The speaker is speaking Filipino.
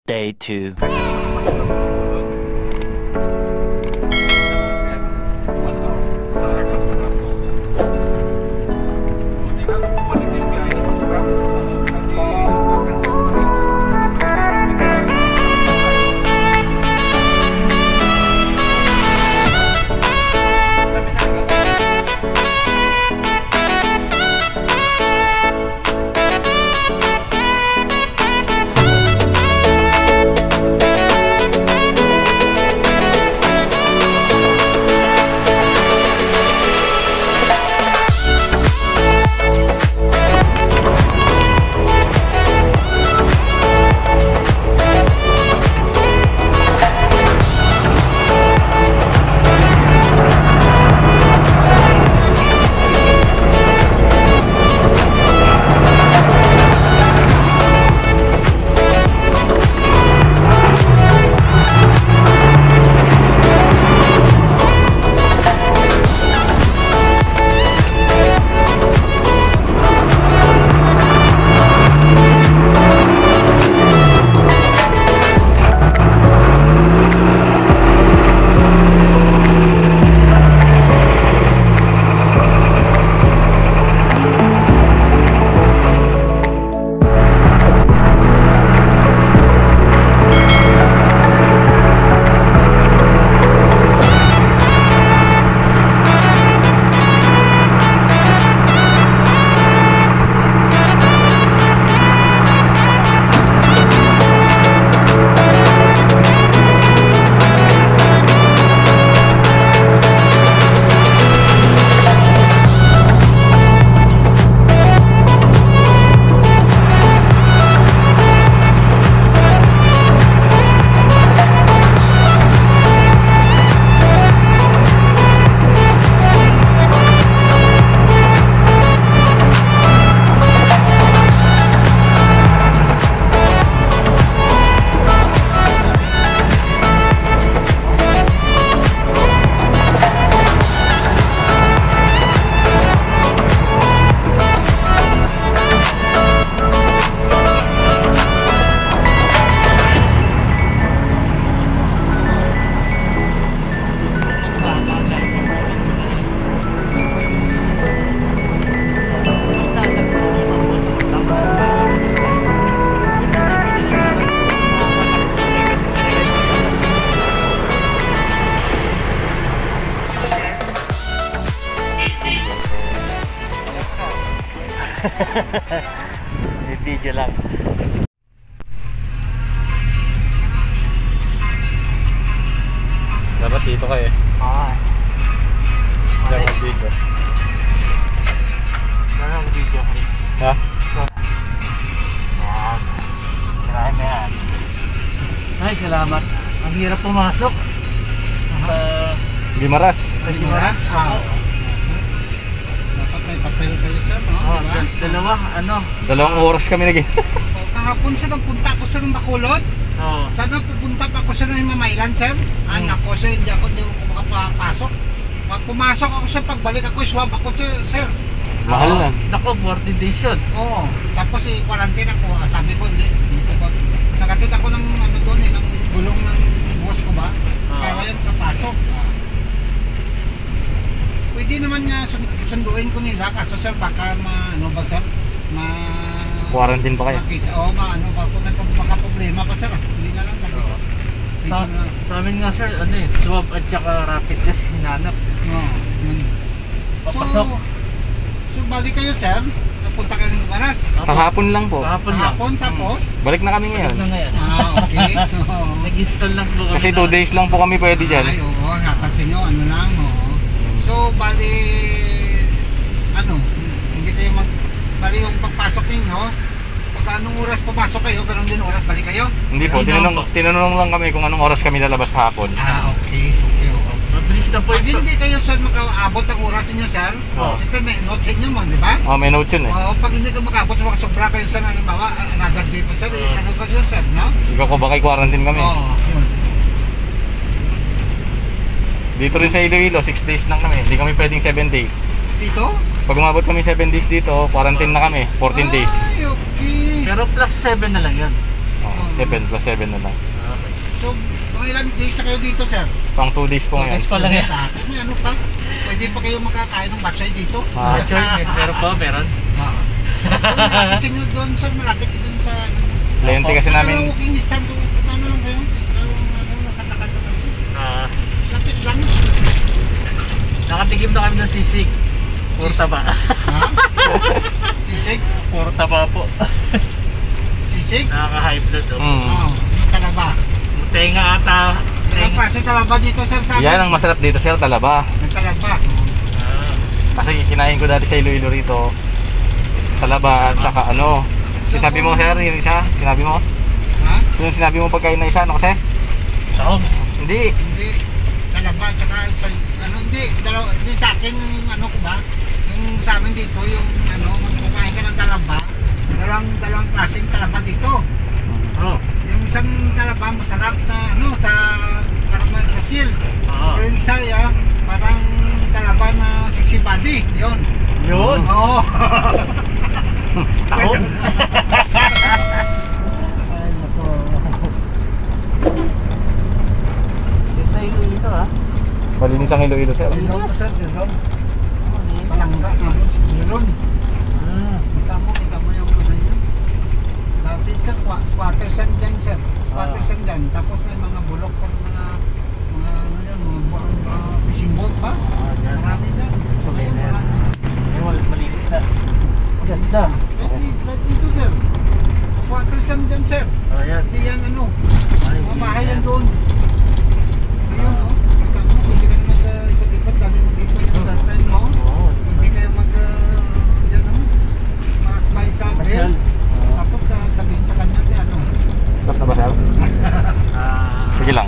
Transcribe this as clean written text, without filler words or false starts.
Day 2. Video lang. Dapat dito kayo eh. Dapat dito. Dapat video. Ha? Kirahin na yan. Ay, salamat. Ang hirap pumasok. Limaras. Limaras? Dapat may papel kayo sir, no? Dalawa, Dalawang oras kami naging. Kahapon sir, punta ako sir ng Bacolod. Sana pupunta pa ako sir ng Mamaylan sir. Nako sir, hindi ako makapasok. Pag pumasok ako sir, pagbalik ako, swab ako sir. Mahal na. Nako, 40 days yun. Oo. Tapos quarantine ako. Sabi ko, hindi ko pa. Nagatid ako ng doon ng gulong ng boss ko ba? Kaya yung makapasok. Pwede naman nga sunduin ko nila. Kaso sir, baka Quarantine pa kayo? Oo, baka may problema pa sir. Hindi na lang sabi ko. Sa amin nga sir, swab at saka rapid test hinanap. Oo, yun. Papasok. So balik kayo sir, napunta kayo ng Limaras. Kahapon lang po. Kahapon tapos? Balik na kami ngayon. Okay. Nag-install lang po kami. Kasi 2 days lang po kami pwede dyan. Ay, oo, napansin nyo, lang, oo. So bali, hindi kayo bali yung pagpasok ninyo, pagka anong oras pumasok kayo, ganun din oras balik kayo? Hindi po, tinanong lang kami kung anong oras kami lalabas sa hapon. Okay. Mabilis na po Pag ito. hindi kayo sir makaabot ang oras ninyo sir, siyempre may note sa inyo mo, di ba? May note yun eh. Pag hindi kayo makaabot, sobra kayo sir, halimbawa, another day pa sir, ano kayo sir, no? Ikaw ko ba kay quarantine kami? Oo, yun. Dito rin sa Iloilo, 6 days lang kami. Hindi kami pwedeng 7 days. Dito? Pag umabot kami 7 days dito, quarantine na kami, 14 days. Ay, okay. Pero plus 7 na lang yan. 7 plus 7 na lang. Okay. So, mga ilan days na kayo dito, sir? Pang 2 days po ngayon. Yes, pa lang yan. Sa atin, may ano pa? Pwede pa kayo makakain ng batsoy dito? Ah. Choy, meron pa, meron. Doon, malapit nyo doon, sir, malapit doon sa... Lente kasi namin. Ano, walking distance, ano lang kayo? Nakatakad na kayo. Ah, Lapit lang. nakatikim na kami ng sisig. Puro taba. Ha? Sisig? Puro taba po. Sisig? Nakaka-high blood. Oh. Oo, yung talaba. Tenga ata. Ilang klase talaba dito, sir, sa akin? Yan ang masarap dito sir, talaba. May talaba. Ah, Kasi kinain ko dati sa Iloilo rito. Talaba at saka ano. Sinabi mo sir, yung isa, sinabi mo? Ha? Yung sinabi mo pagkain na isa, ano kasi? sahog. Hindi. Hindi. Talaba, tsaka isa, ano, hindi. Hindi sa akin yung ano ko ba? Yung sa amin dito, yung ano, magkumain ka ng talaba. Dalawang klaseng talaba dito. Oh. Yung isang talaba masarap na ano, parang may sasil. Oo. Pero yung isa, parang talaba na sexy body. Yun. Yun. Oo. Sahog. Ganda yung ito ha. Malinis ang Iloilo sir. Yun, sir, yun. Palangga na yun. Kita mo yung ano yun. Dati sir, squatters yan dyan, sir. Squatters yan dyan. Tapos may mga bulok pag mga ano yan, mga fishing boat ba? Marami dyan. Okay, marami. Malinis na. Ganda. Right dito, sir. Squatters yan dyan, sir. Oh, yan. Hindi yan ano. Ay, Mga bahay yan doon. Ayun, no? Kita mo, hindi ka na mag-ikot-ikot. Dali mo dito yung girlfriend mo. Oo. Hindi kayo yan, no? Makakbay sa bells. Oo. Tapos sabihin sa kanya, ano? Stop na ba sir? Ah, Sige lang.